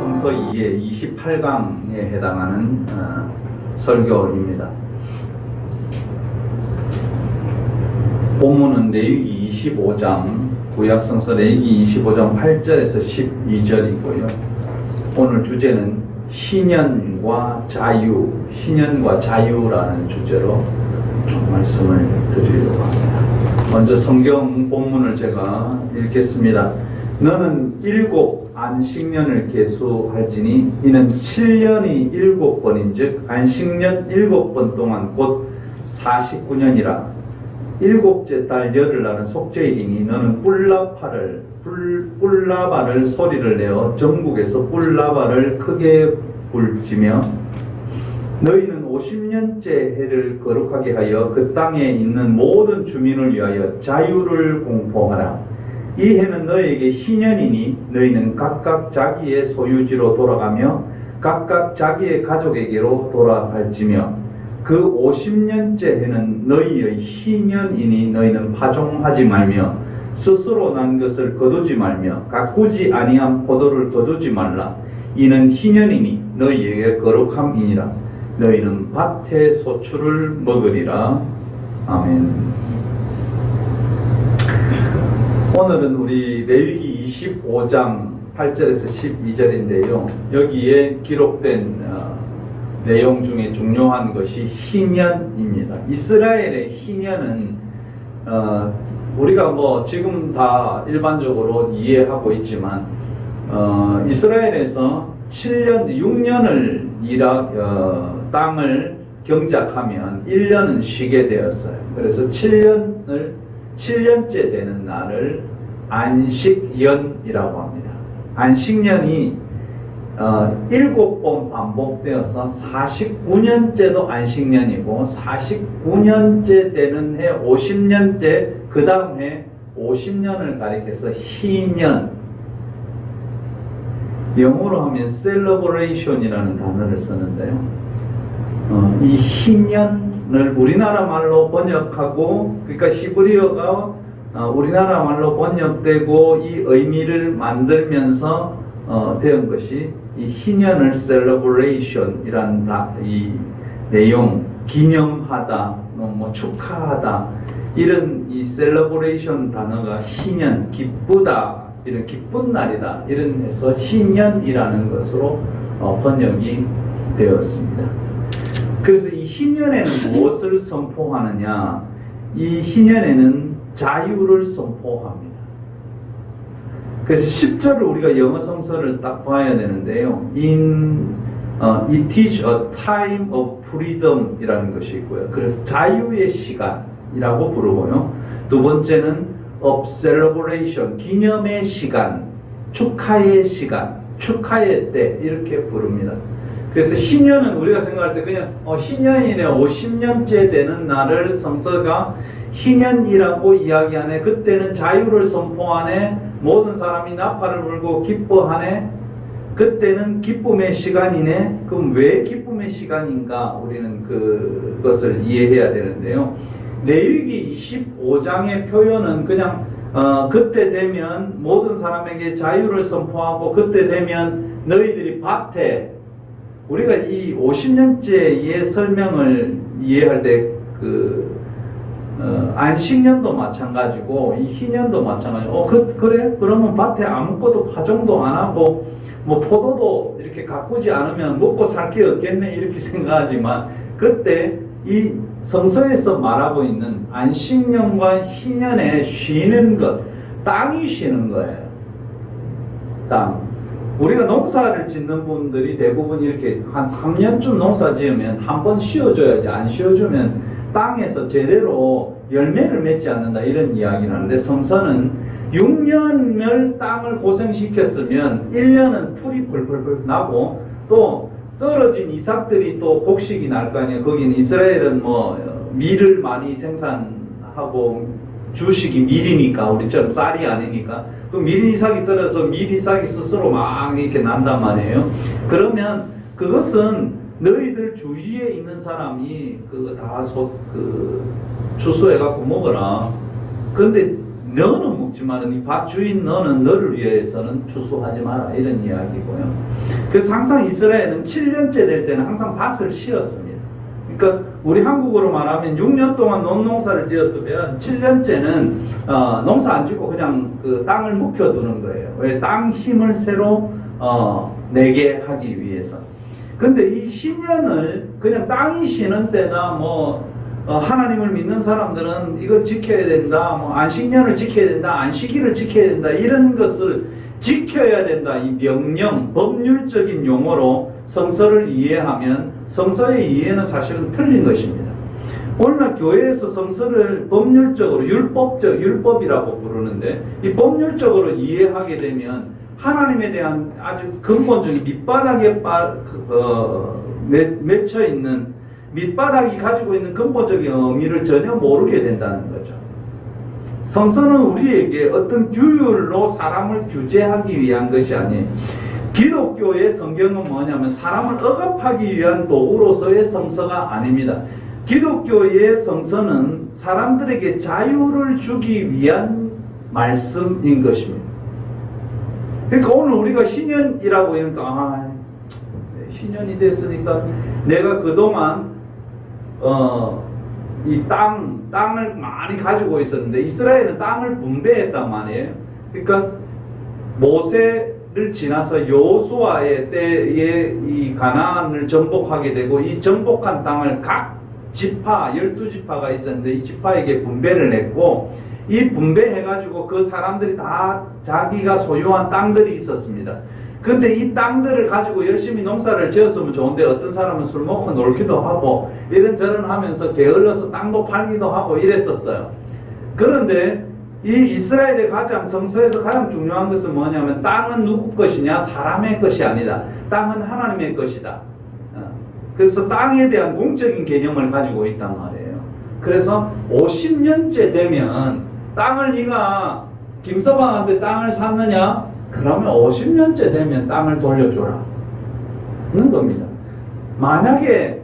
성서 2의 28강에 해당하는 설교입니다. 본문은 레위기 25장, 구약성서 레위기 25장 8절에서 12절이고요. 오늘 주제는 희년과 자유, 희년과 자유라는 주제로 말씀을 드리려고 합니다. 먼저 성경 본문을 제가 읽겠습니다. 너는 7 안식년을 계수할지니 이는 7년이 7번인즉 안식년 7번 동안 곧 49년이라. 7째 달 열흘날은 속죄일이니 너는 뿔라바를 소리를 내어 전국에서 뿔라바를 크게 불지며 너희는 50년째 해를 거룩하게 하여 그 땅에 있는 모든 주민을 위하여 자유를 공포하라. 이 해는 너희에게 희년이니 너희는 각각 자기의 소유지로 돌아가며 각각 자기의 가족에게로 돌아갈지며 그 50년째 해는 너희의 희년이니 너희는 파종하지 말며 스스로 난 것을 거두지 말며 가꾸지 아니한 포도를 거두지 말라. 이는 희년이니 너희에게 거룩함이니라. 너희는 밭의 소출을 먹으리라. 아멘. 오늘은 우리 레위기 25장 8절에서 12절인데요. 여기에 기록된 내용 중에 중요한 것이 희년입니다. 이스라엘의 희년은 우리가 지금 다 일반적으로 이해하고 있지만 이스라엘에서 6년을 땅을 경작하면 1년은 쉬게 되었어요. 그래서 7년째 되는 날을 안식년이라고 합니다. 안식년이 7번 반복되어서 49년째도 안식년이고 49년째 되는 해 50년째 그 다음 해 50년을 가리켜서 희년, 영어로 하면 celebration이라는 단어를 쓰는데요. 이 희년을 우리나라 말로 번역하고, 그러니까 히브리어가 우리나라 말로 번역되고 이 의미를 만들면서 되은 것이 이 희년을 celebration이라는 이 내용, 기념하다, 축하하다, 이런 이 celebration 단어가 희년, 기쁘다, 이런 기쁜 날이다, 이런 해서 희년이라는 것으로 번역이 되었습니다. 그래서 이 희년에는 무엇을 선포하느냐? 이 희년에는 자유를 선포합니다. 그래서 10절을 우리가 영어 성서를 딱 봐야 되는데요. It is a time of freedom 이라는 것이 있고요. 그래서 자유의 시간이라고 부르고요. 두 번째는 of celebration, 기념의 시간, 축하의 시간, 축하의 때, 이렇게 부릅니다. 그래서 희년은 우리가 생각할 때 그냥 희년이네, 50년째 되는 날을 성서가 희년이라고 이야기하네, 그때는 자유를 선포하네, 모든 사람이 나팔을 불고 기뻐하네, 그때는 기쁨의 시간이네. 그럼 왜 기쁨의 시간인가? 우리는 그것을 이해해야 되는데요. 레위기 25장의 표현은 그냥 그때 되면 모든 사람에게 자유를 선포하고 그때 되면 너희들이 밭에, 우리가 이 50년째의 설명을 이해할 때 안식년도 마찬가지고 이 희년도 마찬가지고 그래? 그러면 밭에 아무것도 파종도 안 하고 포도도 이렇게 가꾸지 않으면 먹고 살 게 없겠네, 이렇게 생각하지만 그때 이 성서에서 말하고 있는 안식년과 희년에 쉬는 것, 땅이 쉬는 거예요. 땅. 우리가 농사를 짓는 분들이 대부분 이렇게 한 3년쯤 농사 지으면 한 번 쉬어줘야지, 안 쉬어주면 땅에서 제대로 열매를 맺지 않는다, 이런 이야기를 하는데, 성서는 6년을 땅을 고생시켰으면 1년은 풀이 펄펄펄 나고 또 떨어진 이삭들이 또 곡식이 날 거 아니에요. 거기는 이스라엘은 밀을 많이 생산하고 주식이 밀이니까, 우리처럼 쌀이 아니니까 그 밀 이삭이 떨어져서 밀 이삭이 스스로 막 이렇게 난단 말이에요. 그러면 그것은 너희들 주위에 있는 사람이 그거 다 추수해갖고 먹어라. 근데 너는 먹지만은 이 밭 주인 너는 너를 위해서는 추수하지 마라, 이런 이야기고요. 그래서 항상 이스라엘은 7년째 될 때는 항상 밭을 씌었습니다. 그러니까 우리 한국으로 말하면 6년 동안 논농사를 지었으면 7년째는 농사 안 짓고 그냥 그 땅을 묵혀두는 거예요. 왜? 땅 힘을 새로 내게 하기 위해서. 근데 이 희년을 그냥 땅이 쉬는 때나 하나님을 믿는 사람들은 이걸 지켜야 된다, 안식년을 지켜야 된다, 안식일을 지켜야 된다, 이런 것을 지켜야 된다, 이 명령, 법률적인 용어로 성서를 이해하면 성서의 이해는 사실은 틀린 것입니다. 오늘날 교회에서 성서를 법률적으로, 율법이라고 부르는데, 이 법률적으로 이해하게 되면 하나님에 대한 아주 근본적인 밑바닥에 맺혀 있는, 밑바닥이 가지고 있는 근본적인 의미를 전혀 모르게 된다는 거죠. 성서는 우리에게 어떤 규율로 사람을 규제하기 위한 것이 아니에요. 기독교의 성경은 뭐냐면 사람을 억압하기 위한 도구로서의 성서가 아닙니다. 기독교의 성서는 사람들에게 자유를 주기 위한 말씀인 것입니다. 그러니까 오늘 우리가 신년이라고 하니까 신년이 됐으니까 내가 그동안 이 땅을 많이 가지고 있었는데, 이스라엘은 땅을 분배했단 말이에요. 그러니까 모세를 지나서 여호수아의 때에 이 가나안을 정복하게 되고, 이 정복한 땅을 각 지파, 12지파가 있었는데 이 지파에게 분배를 했고, 이 분배해가지고 그 사람들이 다 자기가 소유한 땅들이 있었습니다. 근데 이 땅들을 가지고 열심히 농사를 지었으면 좋은데, 어떤 사람은 술 먹고 놀기도 하고 이런저런 하면서 게을러서 땅도 팔기도 하고 이랬었어요. 그런데 이 이스라엘의 성서에서 가장 중요한 것은 뭐냐면, 땅은 누구 것이냐? 사람의 것이 아니다. 땅은 하나님의 것이다. 그래서 땅에 대한 공적인 개념을 가지고 있단 말이에요. 그래서 50년째 되면 땅을 네가 김서방한테 땅을 샀느냐? 그러면 50년째 되면 땅을 돌려주라 는 겁니다. 만약에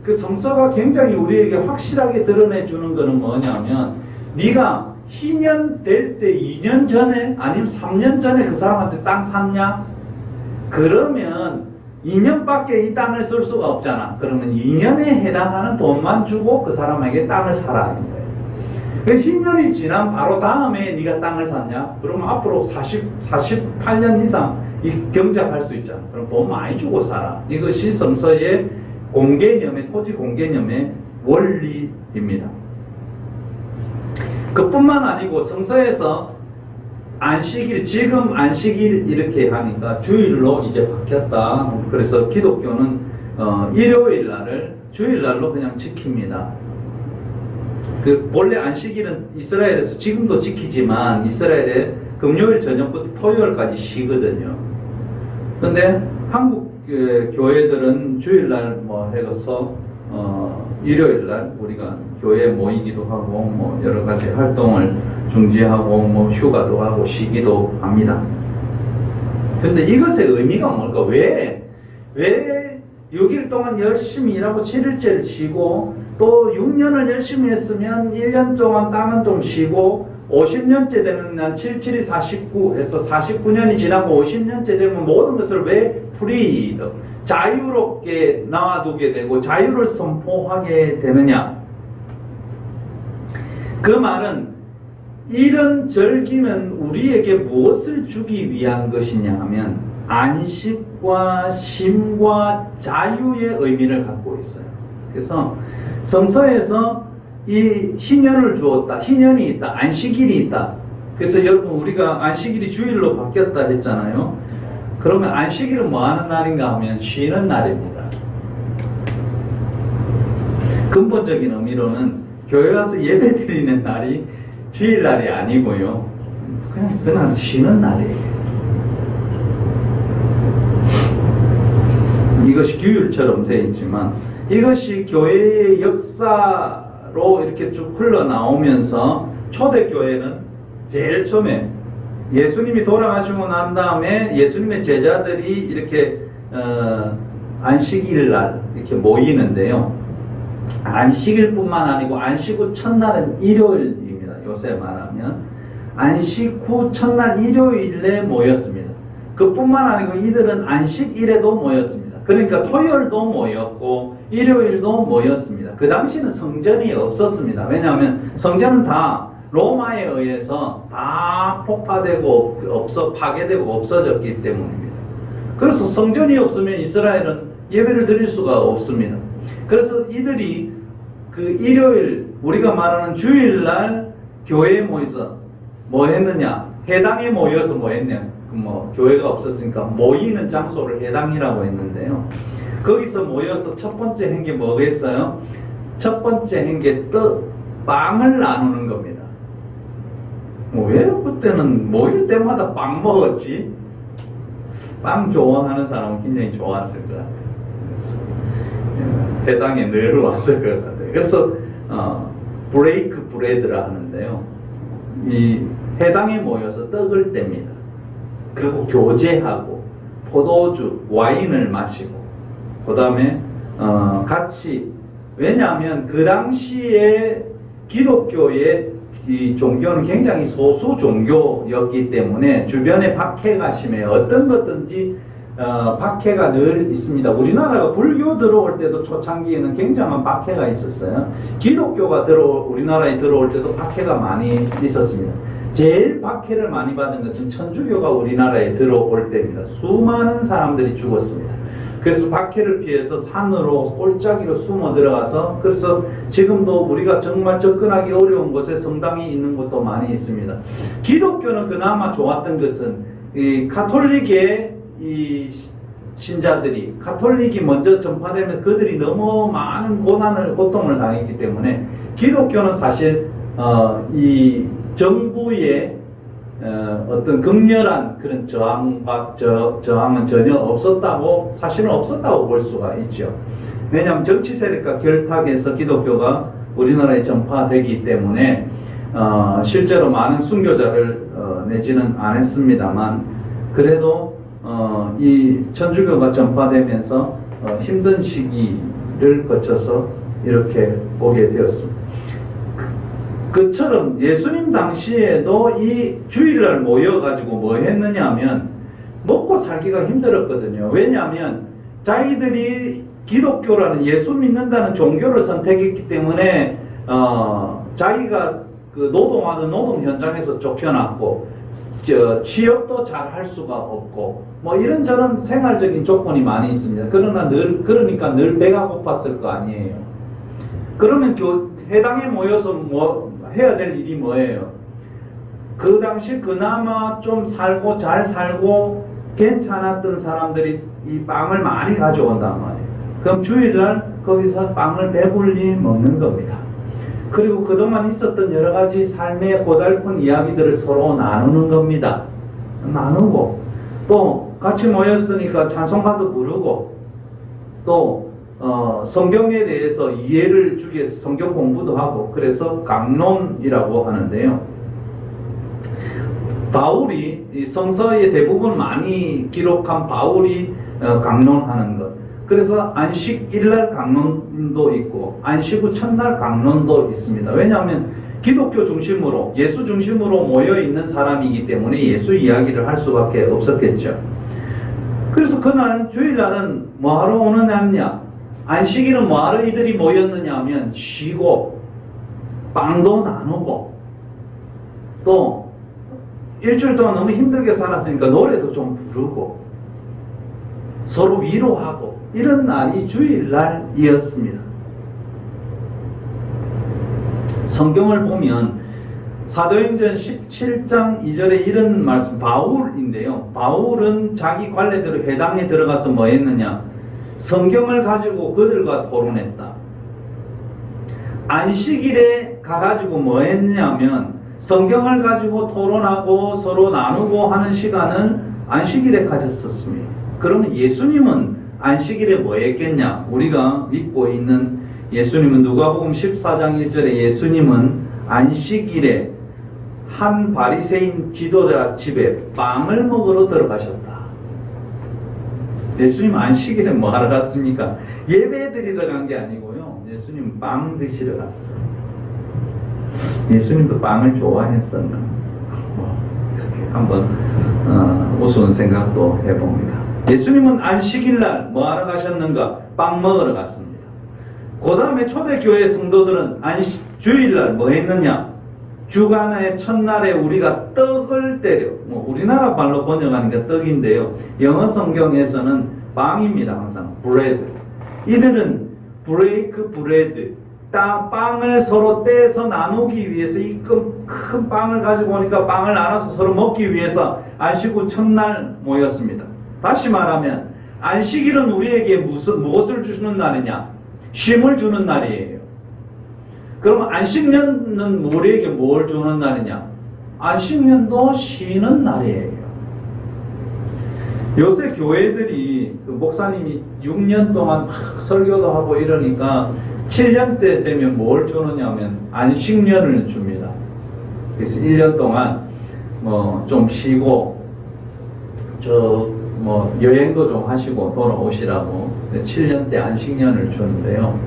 그 성서가 굉장히 우리에게 확실하게 드러내주는 것은 뭐냐면, 네가 희년 될 때 2년 전에 아니면 3년 전에 그 사람한테 땅 샀냐? 그러면 2년밖에 이 땅을 쓸 수가 없잖아. 그러면 2년에 해당하는 돈만 주고 그 사람에게 땅을 사라는 거예요. 희년이 지난 바로 다음에 네가 땅을 샀냐? 그러면 앞으로 48년 이상 경작할 수 있잖아. 그럼 돈 많이 주고 살아. 이것이 성서의 공개념의, 토지 공개념의 원리입니다. 그뿐만 아니고 성서에서 안식일, 지금 안식일 이렇게 하니까 주일로 이제 바뀌었다. 그래서 기독교는 일요일 날을 주일날로 그냥 지킵니다. 본래 안식일은 이스라엘에서 지금도 지키지만 이스라엘에 금요일 저녁부터 토요일까지 쉬거든요. 근데 한국 교회들은 주일날 해서 일요일날 우리가 교회에 모이기도 하고 여러 가지 활동을 중지하고 휴가도 하고 쉬기도 합니다. 근데 이것의 의미가 뭘까? 왜 6일 동안 열심히 일하고 7일째를 쉬고, 또 6년을 열심히 했으면 1년 동안 땅은 좀 쉬고, 50년째 되는 날 7, 7이 49 해서 49년이 지나고 50년째 되면 모든 것을 왜 프리드, 자유롭게 놔두게 되고 자유를 선포하게 되느냐? 그 말은 이런 절기는 우리에게 무엇을 주기 위한 것이냐 하면 안식과 쉼과 자유의 의미를 갖고 있어요. 그래서 성서에서 이 희년을 주었다, 희년이 있다, 안식일이 있다. 그래서 여러분 우리가 안식일이 주일로 바뀌었다 했잖아요. 그러면 안식일은 뭐 하는 날인가 하면 쉬는 날입니다. 근본적인 의미로는 교회 와서 예배 드리는 날이 주일날이 아니고요, 그냥 쉬는 날이에요. 이것이 규율처럼 되어 있지만 이것이 교회의 역사로 이렇게 쭉 흘러나오면서 초대교회는 제일 처음에 예수님이 돌아가시고 난 다음에 예수님의 제자들이 이렇게 안식일 날 이렇게 모이는데요. 안식일뿐만 아니고 안식 후 첫날은 일요일입니다. 요새 말하면 안식 후 첫날 일요일에 모였습니다. 그뿐만 아니고 이들은 안식일에도 모였습니다. 그러니까 토요일도 모였고 일요일도 모였습니다. 그 당시는 성전이 없었습니다. 왜냐하면 성전은 다 로마에 의해서 다 폭파되고 파괴되고 없어졌기 때문입니다. 그래서 성전이 없으면 이스라엘은 예배를 드릴 수가 없습니다. 그래서 이들이 그 일요일, 우리가 말하는 주일날 교회에 모여서 뭐 했느냐? 해당에 모여서 뭐 했냐? 교회가 없었으니까 모이는 장소를 해당이라고 했는데요. 거기서 모여서 첫 번째 한 게 뭐겠어요? 첫 번째 한 게 빵을 나누는 겁니다. 왜 그때는 모일 때마다 빵 먹었지? 빵 좋아하는 사람은 굉장히 좋았을 것 같아요. 해당에 늘 왔을 것 같아요. 그래서 브레이크 브레드라 하는데요. 이 해당에 모여서 떡을 뗍니다. 그리고 교제하고 포도주, 와인을 마시고 그 다음에 같이, 왜냐하면 그 당시에 기독교의 이 종교는 굉장히 소수 종교였기 때문에 주변에 박해가 심해요. 어떤 것든지 박해가 늘 있습니다. 우리나라가 불교 들어올 때도 초창기에는 굉장한 박해가 있었어요. 기독교가 우리나라에 들어올 때도 박해가 많이 있었습니다. 제일 박해를 많이 받은 것은 천주교가 우리나라에 들어올 때입니다. 수많은 사람들이 죽었습니다. 그래서 박해를 피해서 산으로 골짜기로 숨어 들어가서, 그래서 지금도 우리가 정말 접근하기 어려운 곳에 성당이 있는 곳도 많이 있습니다. 기독교는 그나마 좋았던 것은 이 가톨릭의 이 신자들이, 가톨릭이 먼저 전파되면 그들이 너무 많은 고통을 당했기 때문에 기독교는 사실 이 정부의 어떤 극렬한 그런 저항은 전혀 없었다고, 사실은 없었다고 볼 수가 있죠. 왜냐하면 정치 세력과 결탁해서 기독교가 우리나라에 전파되기 때문에 실제로 많은 순교자를 내지는 않았습니다만, 그래도 이 천주교가 전파되면서 힘든 시기를 거쳐서 이렇게 오게 되었습니다. 그처럼 예수님 당시에도 이 주일날 모여가지고 뭐 했느냐 하면 먹고 살기가 힘들었거든요. 왜냐하면 자기들이 기독교라는 예수 믿는다는 종교를 선택했기 때문에 자기가 그 노동하는 노동 현장에서 쫓겨났고 취업도 잘 할 수가 없고 뭐 이런저런 생활적인 조건이 많이 있습니다. 그러니까 늘 배가 고팠을 거 아니에요. 그러면 해당에 모여서 뭐 해야 될 일이 뭐예요? 그 당시 그나마 좀 살고 잘 살고 괜찮았던 사람들이 이 빵을 많이 가져온단 말이에요. 그럼 주일날 거기서 빵을 배불리 먹는 겁니다. 그리고 그동안 있었던 여러 가지 삶의 고달픈 이야기들을 서로 나누는 겁니다. 나누고 또 같이 모였으니까 찬송가도 부르고 또 성경에 대해서 이해를 주기 위해서 성경 공부도 하고, 그래서 강론이라고 하는데요. 바울이 이 성서의 대부분 많이 기록한 바울이 강론하는 것. 그래서 안식일날 강론도 있고 안식 후 첫날 강론도 있습니다. 왜냐하면 기독교 중심으로, 예수 중심으로 모여 있는 사람이기 때문에 예수 이야기를 할 수밖에 없었겠죠. 그래서 그날 주일날은 뭐하러 오느냐? 안식일은 뭐하러 이들이 모였느냐 하면 쉬고 빵도 나누고 또 일주일 동안 너무 힘들게 살았으니까 노래도 좀 부르고 서로 위로하고 이런 날이 주일날이었습니다. 성경을 보면 사도행전 17장 2절에 이런 말씀, 바울인데요. 바울은 자기 관례대로 회당에 들어가서 뭐 했느냐? 성경을 가지고 그들과 토론했다. 안식일에 가가지고 뭐 했냐면 성경을 가지고 토론하고 서로 나누고 하는 시간을 안식일에 가졌었습니다. 그러면 예수님은 안식일에 뭐 했겠냐? 우리가 믿고 있는 예수님은 누가복음 14장 1절에 예수님은 안식일에 한 바리새인 지도자 집에 빵을 먹으러 들어가셨다. 예수님 안식일에 뭐 하러 갔습니까? 예배 드리러 간 게 아니고요. 예수님 빵 드시러 갔어요. 예수님도 빵을 좋아했었나? 이렇게 한번 우스운 생각도 해봅니다. 예수님은 안식일날 뭐 하러 가셨는가? 빵 먹으러 갔습니다. 그 다음에 초대교회 성도들은 주일날 뭐 했느냐? 주간의 첫날에 우리가 떡을 때려, 뭐 우리나라 말로 번역하니까 떡인데요, 영어 성경에서는 빵입니다. 항상 브레드. 이들은 브레이크 브레드, 빵을 서로 떼서 나누기 위해서 이 큰 빵을 가지고 오니까 빵을 나눠서 서로 먹기 위해서 안식 후 첫날 모였습니다. 다시 말하면 안식일은 우리에게 무엇을 주는 날이냐? 쉼을 주는 날이에요. 그럼 안식년은 우리에게 뭘 주는 날이냐? 안식년도 쉬는 날이에요. 요새 교회들이 목사님이 6년 동안 막 설교도 하고 이러니까 7년 때 되면 뭘 주느냐면 안식년을 줍니다. 그래서 1년 동안 뭐 좀 쉬고 뭐 여행도 좀 하시고 돌아오시라고 7년 때 안식년을 주는데요.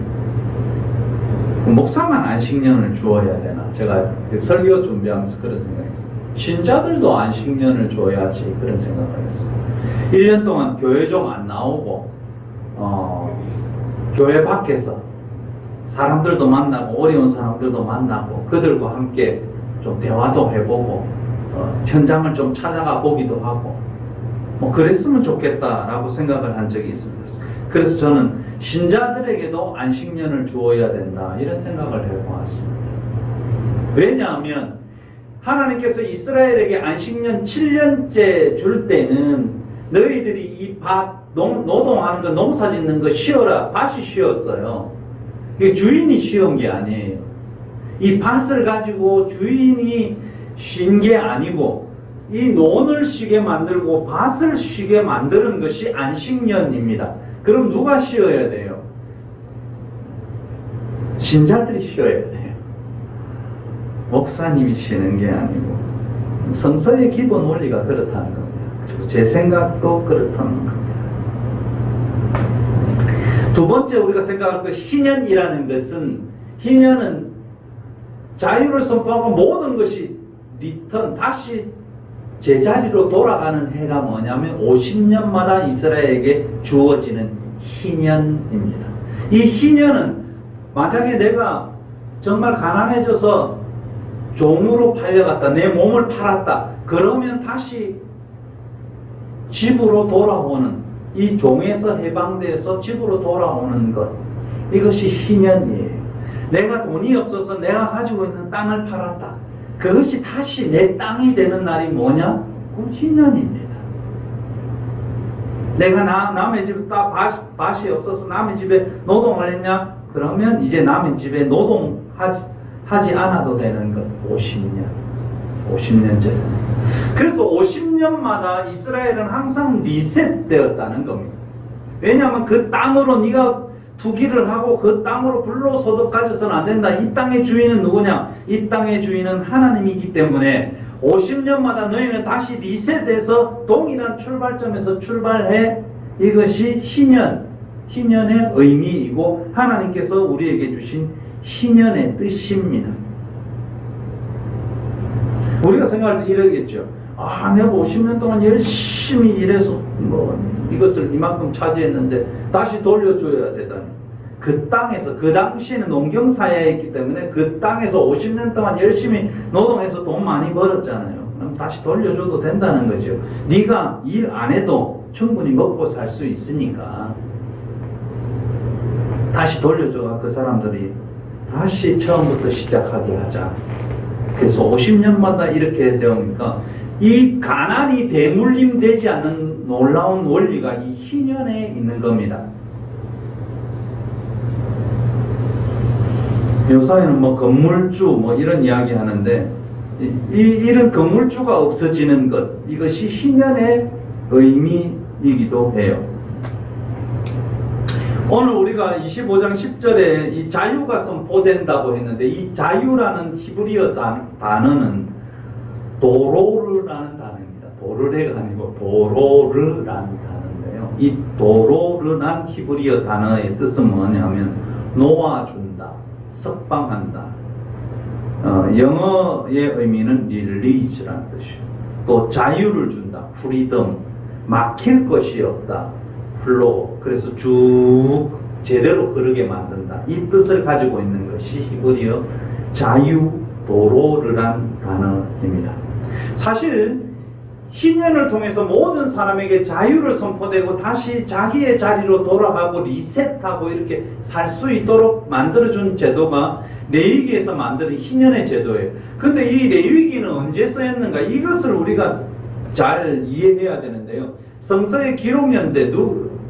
목사만 안식년을 주어야 되나? 제가 설교 준비하면서 그런 생각했어요. 신자들도 안식년을 줘야지, 그런 생각을 했어요. 1년 동안 교회 좀 안 나오고 교회 밖에서 사람들도 만나고 어려운 사람들도 만나고 그들과 함께 좀 대화도 해보고 현장을 좀 찾아가 보기도 하고 뭐 그랬으면 좋겠다라고 생각을 한 적이 있습니다. 그래서 저는 신자들에게도 안식년을 주어야 된다, 이런 생각을 해보았습니다. 왜냐하면 하나님께서 이스라엘에게 안식년 7년째 줄 때는 너희들이 이 밭 노동하는 거, 농사 짓는 거 쉬어라, 밭이 쉬었어요. 이게 주인이 쉬운 게 아니에요. 이 밭을 가지고 주인이 쉰 게 아니고 이 논을 쉬게 만들고 밭을 쉬게 만드는 것이 안식년입니다. 그럼 누가 쉬어야 돼요? 신자들이 쉬어야 돼요. 목사님이 쉬는 게 아니고. 성서의 기본 원리가 그렇다는 겁니다. 그리고 제 생각도 그렇다는 겁니다. 두 번째 우리가 생각할 것, 희년이라는 것은, 희년은 자유를 선포하고 모든 것이 리턴, 다시 제자리로 돌아가는 해가 뭐냐면 50년마다 이스라엘에게 주어지는 희년입니다. 이 희년은 만약에 내가 정말 가난해져서 종으로 팔려갔다, 내 몸을 팔았다, 그러면 다시 집으로 돌아오는, 이 종에서 해방돼서 집으로 돌아오는 것, 이것이 희년이에요. 내가 돈이 없어서 내가 가지고 있는 땅을 팔았다, 그것이 다시 내 땅이 되는 날이 뭐냐? 그건 희년입니다. 내가 남의 집에 밭이 없어서 남의 집에 노동을 했냐? 그러면 이제 남의 집에 노동하지 않아도 되는 것. 50년째. 그래서 50년마다 이스라엘은 항상 리셋되었다는 겁니다. 왜냐하면 그 땅으로 네가 투기를 하고 그 땅으로 불로소득 가져서는 안 된다. 이 땅의 주인은 누구냐? 이 땅의 주인은 하나님이기 때문에 50년마다 너희는 다시 리셋해서 동일한 출발점에서 출발해. 이것이 희년의 의미이고 하나님께서 우리에게 주신 희년의 뜻입니다. 우리가 생각할 때 이러겠죠. 내가 50년 동안 열심히 일해서 이것을 이만큼 차지했는데 다시 돌려줘야 되다니. 그 땅에서, 그 당시에는 농경사회였기 때문에 그 땅에서 50년 동안 열심히 노동해서 돈 많이 벌었잖아요. 그럼 다시 돌려줘도 된다는 거죠. 네가 일 안 해도 충분히 먹고 살 수 있으니까 다시 돌려줘가 그 사람들이 다시 처음부터 시작하게 하자. 그래서 50년마다 이렇게 되니까 이 가난이 대물림되지 않는 놀라운 원리가 이 희년에 있는 겁니다. 요사에는 건물주 이런 이야기 하는데 이런 건물주가 없어지는 것, 이것이 희년의 의미이기도 해요. 오늘 우리가 25장 10절에 이 자유가 선포된다고 했는데 이 자유라는 히브리어 단어는 도로르라는 단어입니다. 도르레가 아니고 도로르라는 단어인데요. 이 도로르란 히브리어 단어의 뜻은 뭐냐면 놓아준다, 석방한다. 영어의 의미는 릴리즈라는 뜻이에요. 또 자유를 준다. 프리덤. 막힐 것이 없다. 플로우. 그래서 쭉 제대로 흐르게 만든다. 이 뜻을 가지고 있는 것이 히브리어 자유도로르란 단어입니다. 사실 희년을 통해서 모든 사람에게 자유를 선포되고 다시 자기의 자리로 돌아가고 리셋하고 이렇게 살 수 있도록 만들어준 제도가 레위기에서 만든 희년의 제도예요. 근데 이 레위기는 언제 쓰였는가? 이것을 우리가 잘 이해해야 되는데요. 성서의 기록년대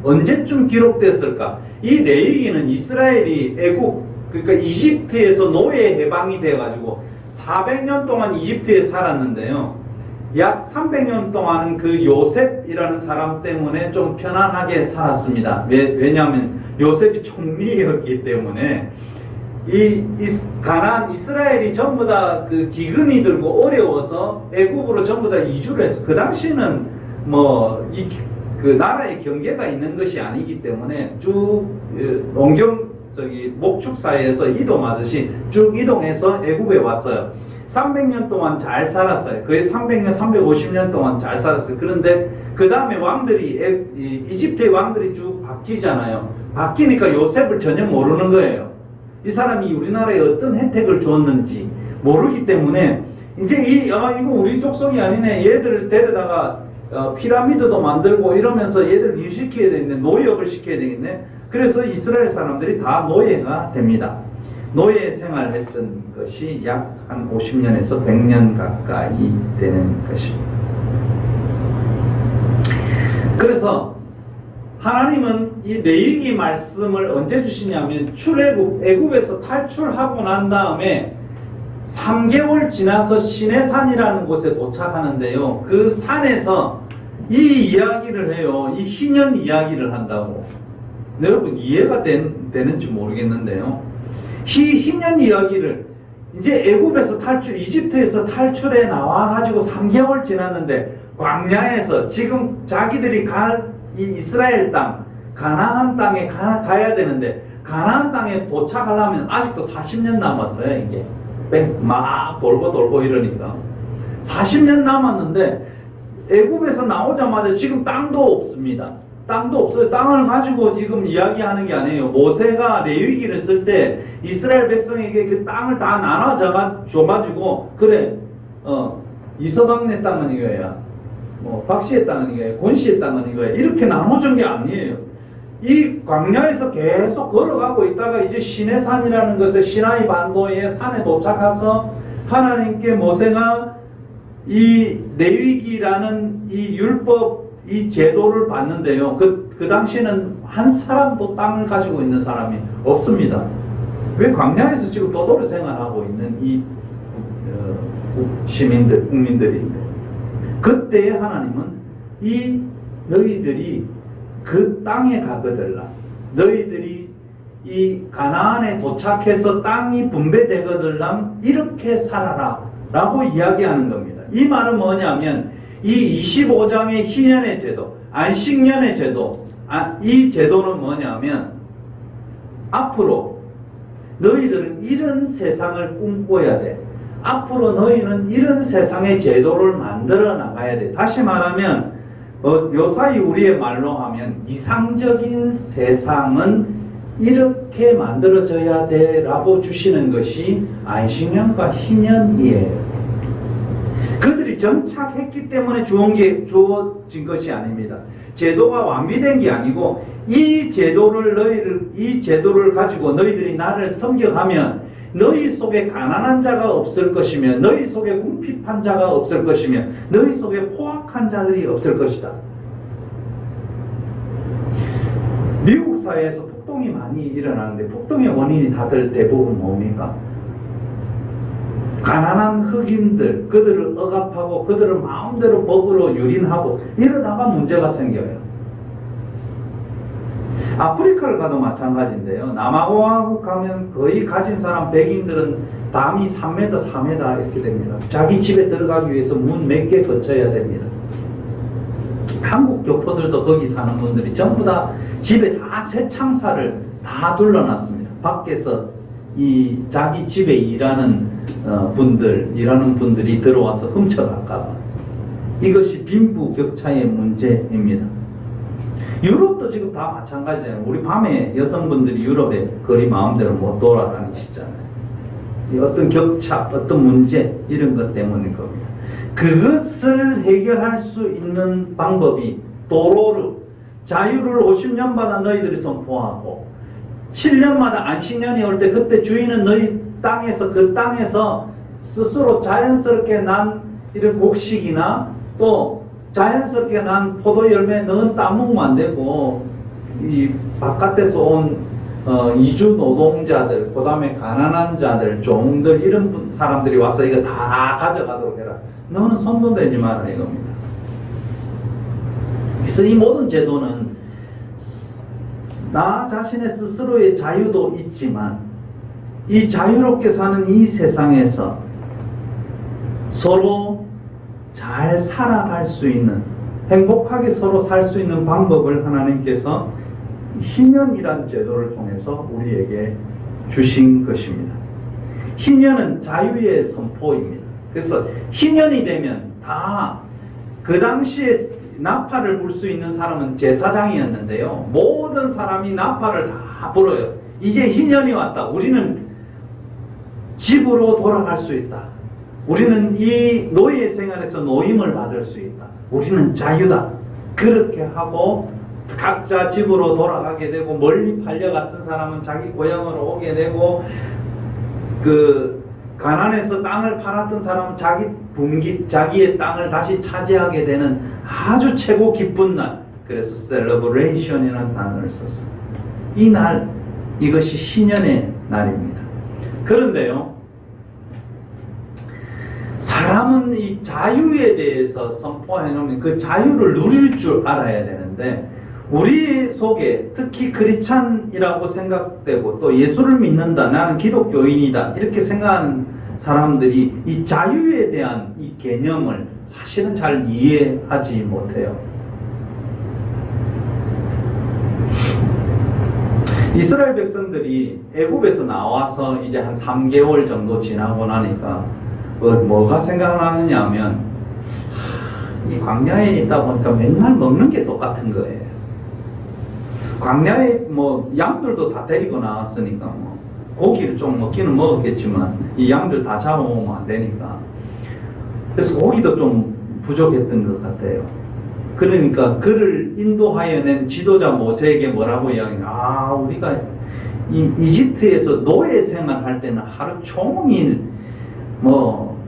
언제쯤 기록됐을까? 이 레위기는 이스라엘이 그러니까 이집트에서 노예 해방이 돼가지고 400년 동안 이집트에 살았는데요. 약 300년 동안은 그 요셉이라는 사람 때문에 좀 편안하게 살았습니다. 왜냐하면 요셉이 총리였기 때문에 가나안 이스라엘이 전부 다 그 기근이 들고 어려워서 애굽으로 전부 다 이주를 했어. 그 당시는 그 나라의 경계가 있는 것이 아니기 때문에 쭉 목축사에서 이동하듯이 쭉 이동해서 애굽에 왔어요. 300년 동안 잘 살았어요. 거의 300년, 350년 동안 잘 살았어요. 그런데 그 다음에 이집트의 왕들이 쭉 바뀌잖아요. 바뀌니까 요셉을 전혀 모르는 거예요. 이 사람이 우리나라에 어떤 혜택을 줬는지 모르기 때문에 이제 이거 우리 족속이 아니네. 얘들을 데려다가 피라미드도 만들고 이러면서 얘들을 일시켜야 되겠네. 노역을 시켜야 되겠네. 그래서 이스라엘 사람들이 다 노예가 됩니다. 노예 생활했던 것이 약 한 50년에서 100년 가까이 되는 것입니다. 그래서 하나님은 이 레위기 말씀을 언제 주시냐면 애굽에서 탈출하고 난 다음에 3개월 지나서 시내산이라는 곳에 도착하는데요. 그 산에서 이 이야기를 해요. 이 희년 이야기를 한다고. 여러분 이해가 되는지 모르겠는데요. 희년 이야기를 이제 애굽에서 이집트에서 탈출해 나와가지고 3개월 지났는데 광야에서 지금 자기들이 갈 이 이스라엘 땅, 가나안 땅에 가야 되는데 가나안 땅에 도착하려면 아직도 40년 남았어요. 이제 막 돌고 이러니까 40년 남았는데 애굽에서 나오자마자 지금 땅도 없습니다. 땅도 없어요. 땅을 가지고 지금 이야기하는 게 아니에요. 모세가 레위기를 쓸 때 이스라엘 백성에게 그 땅을 다 나눠줘가지고 그래 이서방네 땅은 이거야. 박씨의 땅은 이거야. 권씨의 땅은 이거야. 이렇게 나눠준 게 아니에요. 이 광야에서 계속 걸어가고 있다가 이제 시내산이라는 것에 시나이 반도의 산에 도착해서 하나님께 모세가 이 레위기라는 이 율법 이 제도를 받는데요. 그 당시에는 한 사람도 땅을 가지고 있는 사람이 없습니다. 왜 광야에서 지금 도도리 생활하고 있는 이 국민들인데 그때 하나님은 너희들이 그 땅에 가거들라. 너희들이 이 가나안에 도착해서 땅이 분배되거들람 이렇게 살아라 라고 이야기하는 겁니다. 이 말은 뭐냐면 이 25장의 희년의 제도, 안식년의 제도, 이 제도는 뭐냐면 앞으로 너희들은 이런 세상을 꿈꿔야 돼. 앞으로 너희는 이런 세상의 제도를 만들어 나가야 돼. 다시 말하면 요사이 우리의 말로 하면 이상적인 세상은 이렇게 만들어져야 돼 라고 주시는 것이 안식년과 희년이에요. 그들이 정착했기 때문에 주어진 것이 아닙니다. 제도가 완비된 게 아니고 이 제도를 가지고 너희들이 나를 섬겨가면 너희 속에 가난한 자가 없을 것이며 너희 속에 궁핍한 자가 없을 것이며 너희 속에 포악한 자들이 없을 것이다. 미국 사회에서 폭동이 많이 일어나는데 폭동의 원인이 다들 대부분 뭡니까? 가난한 흑인들, 그들을 억압하고 그들을 마음대로 법으로 유린하고 이러다가 문제가 생겨요. 아프리카를 가도 마찬가지인데요. 남아공화국 가면 거의 가진 사람 백인들은 담이 3m, 4m 이렇게 됩니다. 자기 집에 들어가기 위해서 문 몇 개 거쳐야 됩니다. 한국 교포들도 거기 사는 분들이 전부 다 집에 다 새 창살을 다 둘러놨습니다. 밖에서 자기 집에 일하는 분들이 들어와서 훔쳐갈까 봐. 이것이 빈부격차의 문제입니다. 유럽도 지금 다 마찬가지잖아요. 우리 밤에 여성분들이 유럽에 거리 마음대로 못 돌아다니시잖아요. 이 어떤 격차, 어떤 문제 이런 것 때문일 겁니다. 그것을 해결할 수 있는 방법이 도로르, 자유를 50년마다 너희들이 선포하고 7년마다 안식년이 올 때 그때 주인은 너희 땅에서 그 땅에서 스스로 자연스럽게 난 이런 곡식이나 또 자연스럽게 난 포도 열매 너는 따먹으면 안 되고 이 바깥에서 온 이주 노동자들, 그 다음에 가난한 자들, 종들 이런 사람들이 와서 이거 다 가져가도록 해라. 너는 손도 대지 마라 이겁니다. 그래서 이 모든 제도는 나 자신의 스스로의 자유도 있지만 이 자유롭게 사는 이 세상에서 서로 잘 살아갈 수 있는, 행복하게 서로 살 수 있는 방법을 하나님께서 희년이란 제도를 통해서 우리에게 주신 것입니다. 희년은 자유의 선포입니다. 그래서 희년이 되면 다 그 당시에 나팔을 불 수 있는 사람은 제사장이었는데요. 모든 사람이 나팔을 다 불어요. 이제 희년이 왔다. 우리는 집으로 돌아갈 수 있다. 우리는 이 노예 생활에서 노임을 받을 수 있다. 우리는 자유다. 그렇게 하고 각자 집으로 돌아가게 되고 멀리 팔려갔던 사람은 자기 고향으로 오게 되고 그 가난해서 땅을 팔았던 사람은 자기의 땅을 다시 차지하게 되는 아주 최고 기쁜 날. 그래서 celebration이라는 단어를 썼습니다. 이 날, 이것이 희년의 날입니다. 그런데요, 사람은 이 자유에 대해서 선포해 놓으면 그 자유를 누릴 줄 알아야 되는데 우리 속에 특히 크리스찬이라고 생각되고 또 예수를 믿는다, 나는 기독교인이다 이렇게 생각하는 사람들이 이 자유에 대한 이 개념을 사실은 잘 이해하지 못해요. 이스라엘 백성들이 애굽에서 나와서 이제 한 3개월 정도 지나고 나니까 뭐가 생각나느냐 하면 이 광야에 있다 보니까 맨날 먹는 게 똑같은 거예요. 광야에 뭐 양들도 다 데리고 나왔으니까 뭐 고기를 좀 먹기는 먹었겠지만 이 양들 다 잡아먹으면 안 되니까 그래서 고기도 좀 부족했던 것 같아요. 그러니까 그를 인도하여 낸 지도자 모세에게 뭐라고 이야기해요? 우리가 이집트에서 노예 생활할 때는 하루 종일 뭐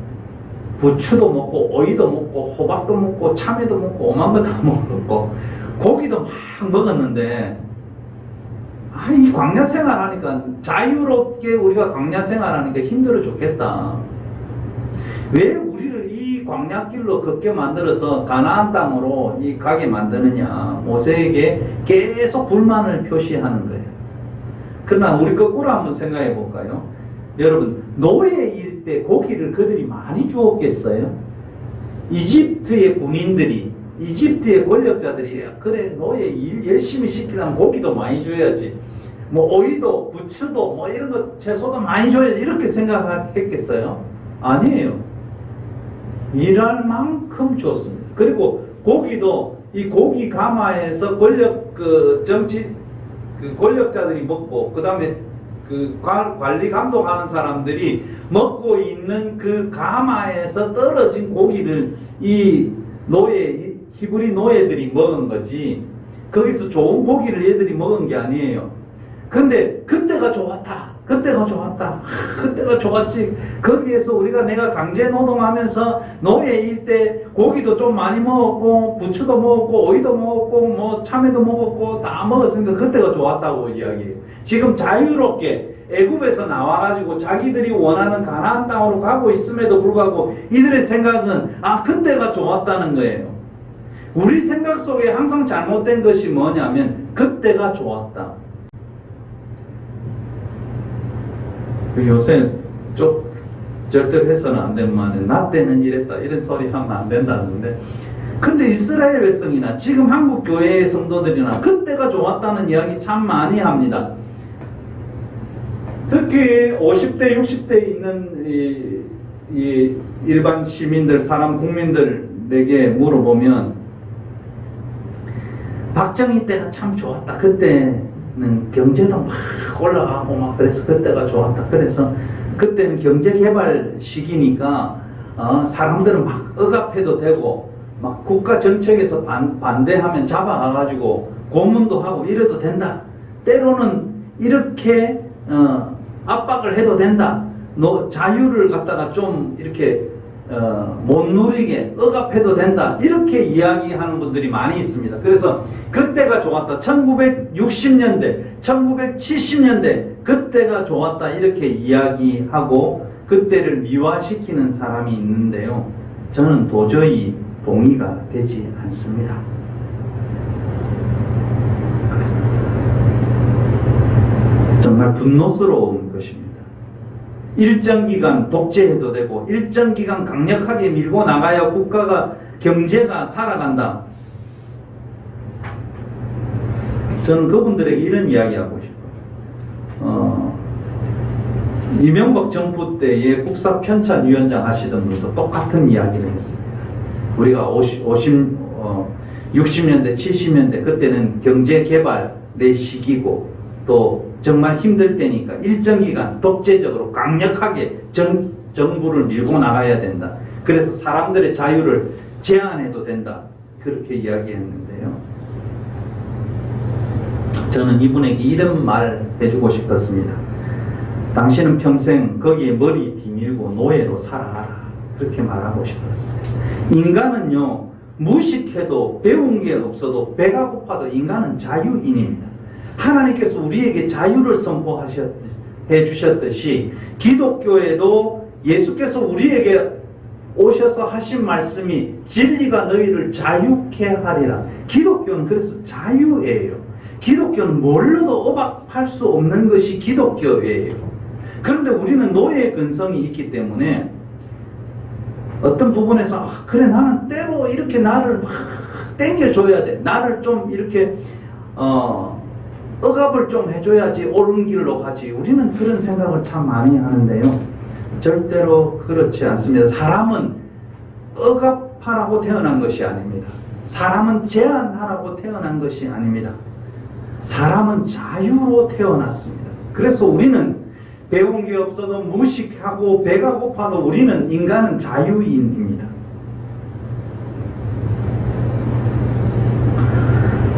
부추도 먹고 오이도 먹고 호박도 먹고 참외도 먹고 오만 거 다 먹었고 고기도 막 먹었는데 이 광야 생활하니까 자유롭게 우리가 광야 생활하니까 힘들어 죽겠다. 왜 우리를 이 광야길로 걷게 만들어서 가나안 땅으로 가게 만드느냐. 모세에게 계속 불만을 표시하는 거예요. 그러나 우리 거꾸로 한번 생각해 볼까요? 여러분, 노예일 때 고기를 그들이 많이 주었겠어요? 이집트의 군인들이, 이집트의 권력자들이 그래 노예 일 열심히 시키려면 고기도 많이 줘야지, 뭐 오이도 부추도 뭐 이런 거 채소도 많이 줘야지 이렇게 생각했겠어요? 아니에요. 일할 만큼 줬습니다. 그리고 고기도 이 고기 가마에서 정치 권력자들이 먹고 그 다음에 그 관리 감독하는 사람들이 먹고 있는 그 가마에서 떨어진 고기를 이 히브리 노예들이 먹은 거지 거기서 좋은 고기를 얘들이 먹은 게 아니에요. 근데 그때가 좋았다. 그때가 좋았지. 거기에서 내가 강제 노동하면서 노예일 때 고기도 좀 많이 먹었고 부추도 먹었고 오이도 먹었고 뭐 참외도 먹었고 다 먹었으니까 그때가 좋았다고 이야기해요. 지금 자유롭게 애굽에서 나와가지고 자기들이 원하는 가나안 땅으로 가고 있음에도 불구하고 이들의 생각은 그때가 좋았다는 거예요. 우리 생각 속에 항상 잘못된 것이 뭐냐면 그때가 좋았다. 요새 좀 절대로 해서는 안 되는 말은 나 때는 이랬다 이런 소리 하면 안 된다는데 근데 이스라엘 백성이나 지금 한국 교회의 성도들이나 그때가 좋았다는 이야기 참 많이 합니다. 특히 50대 60대에 있는 이 일반 시민들 국민들 분들에게 물어보면 박정희 때가 참 좋았다. 그때는 경제도 막 올라가고 막 그래서 그때가 좋았다. 그래서 그때는 경제개발 시기니까 사람들은 막 억압해도 되고 막 국가 정책에서 반대하면 잡아가가지고 고문도 하고 이래도 된다. 때로는 이렇게 압박을 해도 된다. 자유를 갖다가 좀 이렇게 못 누리게 억압해도 된다. 이렇게 이야기하는 분들이 많이 있습니다. 그래서 그때가 좋았다. 1960년대, 1970년대 그때가 좋았다. 이렇게 이야기하고 그때를 미화시키는 사람이 있는데요. 저는 도저히 동의가 되지 않습니다. 정말 분노스러운 것입니다. 일정 기간 독재해도 되고 일정 기간 강력하게 밀고 나가야 국가가 경제가 살아간다. 저는 그분들에게 이런 이야기하고 싶어요. 이명박 정부 때에 국사편찬위원장 하시던 분도 똑같은 이야기를 했습니다. 우리가 60년대 70년대 그때는 경제개발의 시기고 또 정말 힘들 때니까 일정 기간 독재적으로 강력하게 정부를 밀고 나가야 된다. 그래서 사람들의 자유를 제한해도 된다. 그렇게 이야기했는데요. 저는 이분에게 이런 말 해주고 싶었습니다. 당신은 평생 거기에 머리 뒤밀고 노예로 살아가라. 그렇게 말하고 싶었습니다. 인간은요, 무식해도 배운 게 없어도 배가 고파도 인간은 자유인입니다. 하나님께서 우리에게 자유를 선포해 주셨듯이 기독교에도 예수께서 우리에게 오셔서 하신 말씀이 진리가 너희를 자유케 하리라. 기독교는 그래서 자유예요. 기독교는 뭘로도 억압할 수 없는 것이 기독교예요. 그런데 우리는 노예의 근성이 있기 때문에 어떤 부분에서 그래 나는 때로 이렇게 나를 막 땡겨줘야 돼. 나를 좀 이렇게 억압을 좀 해줘야지 옳은 길로 가지. 우리는 그런 생각을 참 많이 하는데요. 절대로 그렇지 않습니다. 사람은 억압하라고 태어난 것이 아닙니다. 사람은 제한하라고 태어난 것이 아닙니다. 사람은 자유로 태어났습니다. 그래서 우리는 배운 게 없어도 무식하고 배가 고파도 우리는 인간은 자유인입니다.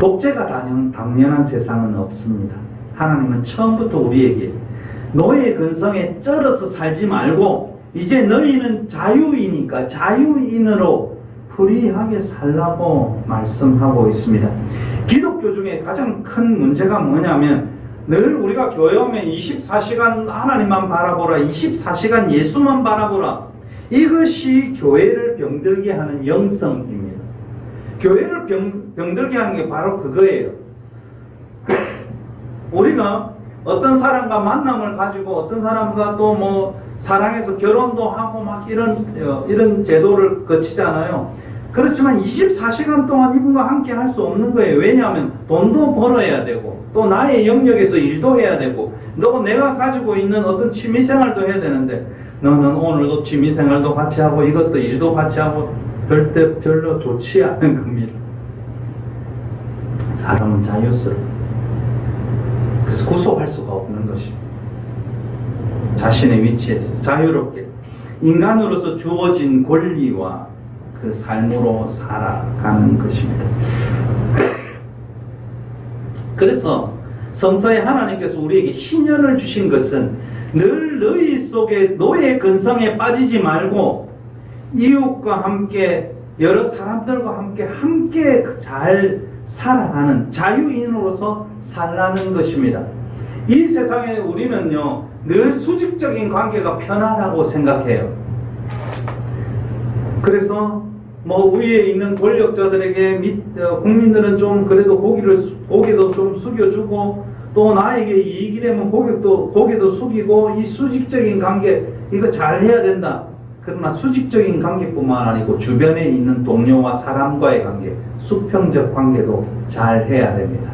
독재가 당연한 세상은 없습니다. 하나님은 처음부터 우리에게 노예의 근성에 쩔어서 살지 말고 이제 너희는 자유이니까 자유인으로 프리하게 살라고 말씀하고 있습니다. 기독교 중에 가장 큰 문제가 뭐냐면 늘 우리가 교회 오면 24시간 하나님만 바라보라, 24시간 예수만 바라보라. 이것이 교회를 병들게 하는 영성입니다. 교회를 병들게 하는 게 바로 그거예요. 우리가 어떤 사람과 만남을 가지고 어떤 사람과 또 뭐 사랑해서 결혼도 하고 막 이런 제도를 거치잖아요. 그렇지만 24시간 동안 이분과 함께 할 수 없는 거예요. 왜냐하면 돈도 벌어야 되고 또 나의 영역에서 일도 해야 되고 너 내가 가지고 있는 어떤 취미생활도 해야 되는데 너는 오늘도 취미생활도 같이 하고 이것도 일도 같이 하고 별로 좋지 않은 겁니다. 사람은 자유스러워. 그래서 구속할 수가 없는 것입니다. 자신의 위치에서 자유롭게 인간으로서 주어진 권리와 그 삶으로 살아가는 것입니다. 그래서 성서에 하나님께서 우리에게 신년을 주신 것은 늘 너희 속에 노예 근성에 빠지지 말고 이웃과 함께 여러 사람들과 함께 잘 살아가는 자유인으로서 살라는 것입니다. 이 세상에 우리는요 늘 수직적인 관계가 편하다고 생각해요. 그래서 뭐 위에 있는 권력자들에게 국민들은 좀 그래도 고개도 좀 숙여주고 또 나에게 이익이 되면 고개도 숙이고 이 수직적인 관계 이거 잘 해야 된다. 그러나 수직적인 관계뿐만 아니고 주변에 있는 동료와 사람과의 관계, 수평적 관계도 잘 해야 됩니다.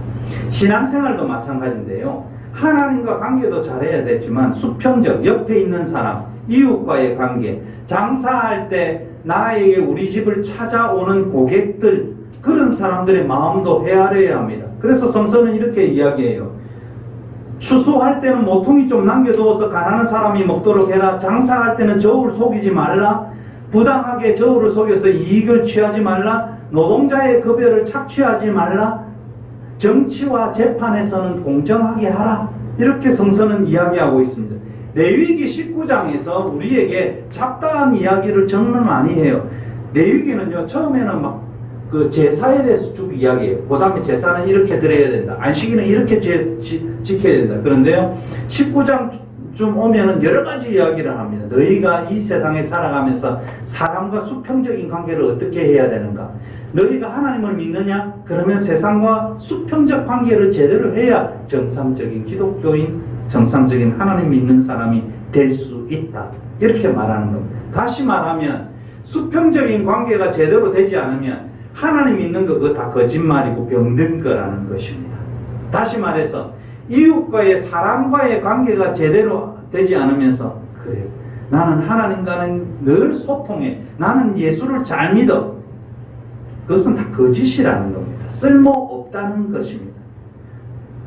신앙생활도 마찬가지인데요. 하나님과 관계도 잘해야 되지만 수평적, 옆에 있는 사람, 이웃과의 관계, 장사할 때 나에게 우리 집을 찾아오는 고객들, 그런 사람들의 마음도 헤아려야 합니다. 그래서 성서는 이렇게 이야기해요. 추수할 때는 모퉁이 좀 남겨두어서 가난한 사람이 먹도록 해라. 장사할 때는 저울을 속이지 말라. 부당하게 저울을 속여서 이익을 취하지 말라. 노동자의 급여를 착취하지 말라. 정치와 재판에서는 공정하게 하라. 이렇게 성서는 이야기하고 있습니다. 레위기 19장에서 우리에게 잡다한 이야기를 정말 많이 해요. 레위기는요, 처음에는 막 그 제사에 대해서 쭉 이야기해요. 그 다음에 제사는 이렇게 드려야 된다. 안식일은 이렇게 지켜야 된다. 그런데요, 19장쯤 오면은 여러 가지 이야기를 합니다. 너희가 이 세상에 살아가면서 사람과 수평적인 관계를 어떻게 해야 되는가? 너희가 하나님을 믿느냐? 그러면 세상과 수평적 관계를 제대로 해야 정상적인 기독교인, 정상적인 하나님 믿는 사람이 될 수 있다. 이렇게 말하는 겁니다. 다시 말하면 수평적인 관계가 제대로 되지 않으면 하나님 믿는 거 그거 다 거짓말이고 병든 거라는 것입니다. 다시 말해서 이웃과의 사람과의 관계가 제대로 되지 않으면서 그래요. 나는 하나님과는 늘 소통해. 나는 예수를 잘 믿어. 그것은 다 거짓이라는 겁니다. 쓸모없다는 것입니다.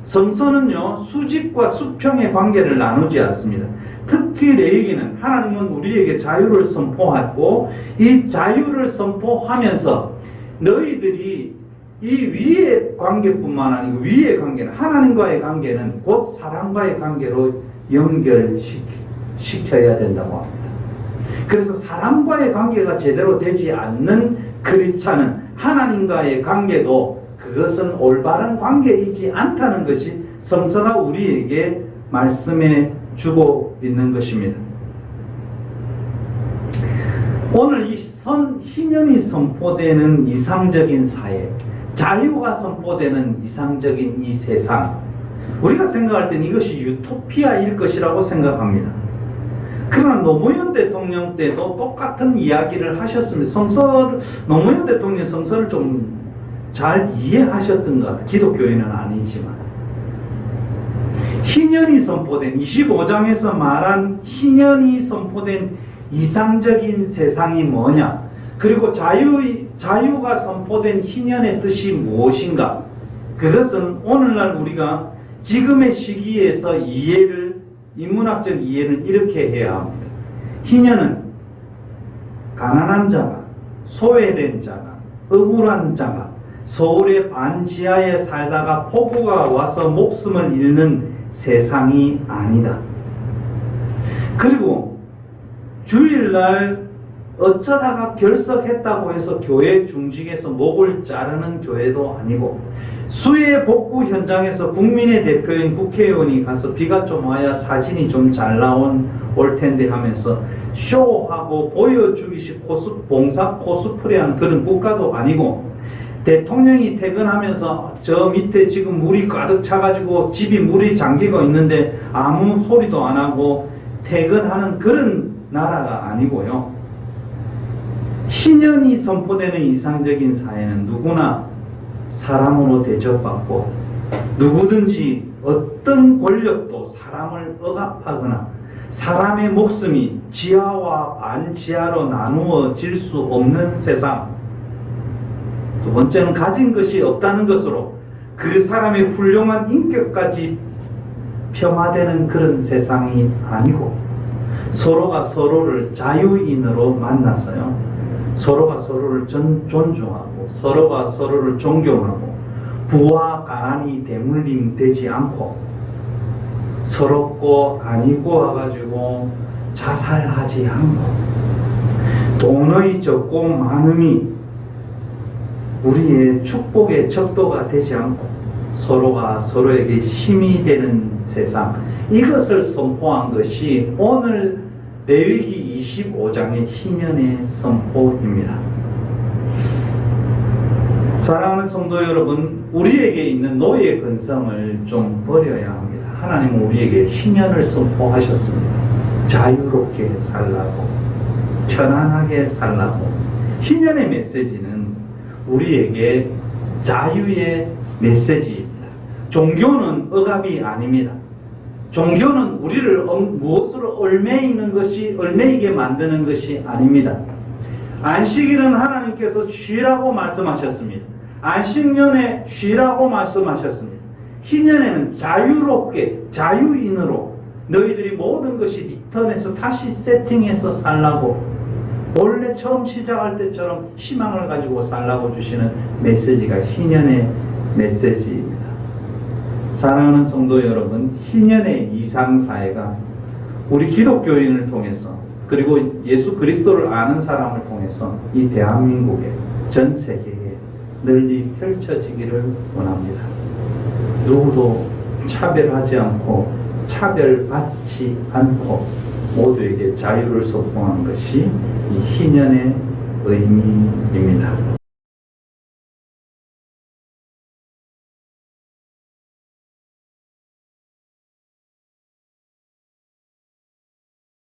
성서는요, 수직과 수평의 관계를 나누지 않습니다. 특히 레위기는 하나님은 우리에게 자유를 선포하고 이 자유를 선포하면서 너희들이 이 위의 관계뿐만 아니고 위의 관계는 하나님과의 관계는 곧 사람과의 관계로 연결시켜야 된다고 합니다. 그래서 사람과의 관계가 제대로 되지 않는 크리스찬은 하나님과의 관계도 그것은 올바른 관계이지 않다는 것이 성서가 우리에게 말씀해 주고 있는 것입니다. 오늘 이 희년이 선포되는 이상적인 사회, 자유가 선포되는 이상적인 이 세상, 우리가 생각할 때는 이것이 유토피아일 것이라고 생각합니다. 그러나 노무현 대통령 때도 똑같은 이야기를 하셨습니다. 노무현 대통령 성서를 좀 잘 이해하셨던 것 같아요. 기독교인은 아니지만. 희년이 선포된 25장에서 말한 희년이 선포된 이상적인 세상이 뭐냐? 그리고 자유가 선포된 희년의 뜻이 무엇인가? 그것은 오늘날 우리가 지금의 시기에서 인문학적 이해를 이렇게 해야 합니다. 희년은 가난한 자가, 소외된 자가, 억울한 자가 서울의 반지하에 살다가 폭우가 와서 목숨을 잃는 세상이 아니다. 그리고 주일날 어쩌다가 결석했다고 해서 교회 중직에서 목을 자르는 교회도 아니고 수해 복구 현장에서 국민의 대표인 국회의원이 가서 비가 좀 와야 사진이 좀 잘 올 텐데 하면서 쇼하고 보여주기식 봉사 코스프레하는 그런 국가도 아니고 대통령이 퇴근하면서 저 밑에 지금 물이 가득 차가지고 집이 물이 잠기고 있는데 아무 소리도 안 하고 퇴근하는 그런 나라가 아니고요. 희년이 선포되는 이상적인 사회는 누구나 사람으로 대접받고 누구든지 어떤 권력도 사람을 억압하거나 사람의 목숨이 지하와 반지하로 나누어질 수 없는 세상. 두 번째는 가진 것이 없다는 것으로 그 사람의 훌륭한 인격까지 폄하되는 그런 세상이 아니고 서로가 서로를 자유인으로 만나서요. 서로가 서로를 존중하고 서로가 서로를 존경하고 부와 가난이 대물림되지 않고 서럽고 아니고 와가지고 자살하지 않고 돈의 적고 많음이 우리의 축복의 척도가 되지 않고 서로가 서로에게 힘이 되는 세상, 이것을 선포한 것이 오늘 레위기 25장의 희년의 선포입니다. 사랑하는 성도 여러분, 우리에게 있는 노예 근성을 좀 버려야 합니다. 하나님은 우리에게 희년을 선포하셨습니다. 자유롭게 살라고, 편안하게 살라고. 희년의 메시지는 우리에게 자유의 메시지입니다. 종교는 억압이 아닙니다. 종교는 우리를 무엇으로 얽매이게 만드는 것이 아닙니다. 안식일은 하나님께서 쉬라고 말씀하셨습니다. 안식년에 쉬라고 말씀하셨습니다. 희년에는 자유롭게 자유인으로 너희들이 모든 것이 리턴해서 다시 세팅해서 살라고, 원래 처음 시작할 때처럼 희망을 가지고 살라고 주시는 메시지가 희년의 메시지입니다. 사랑하는 성도 여러분, 희년의 이상사회가 우리 기독교인을 통해서, 그리고 예수 그리스도를 아는 사람을 통해서 이 대한민국에, 전 세계에 널리 펼쳐지기를 원합니다. 누구도 차별하지 않고 차별받지 않고 모두에게 자유를 소통하는 것이 이 희년의 의미입니다.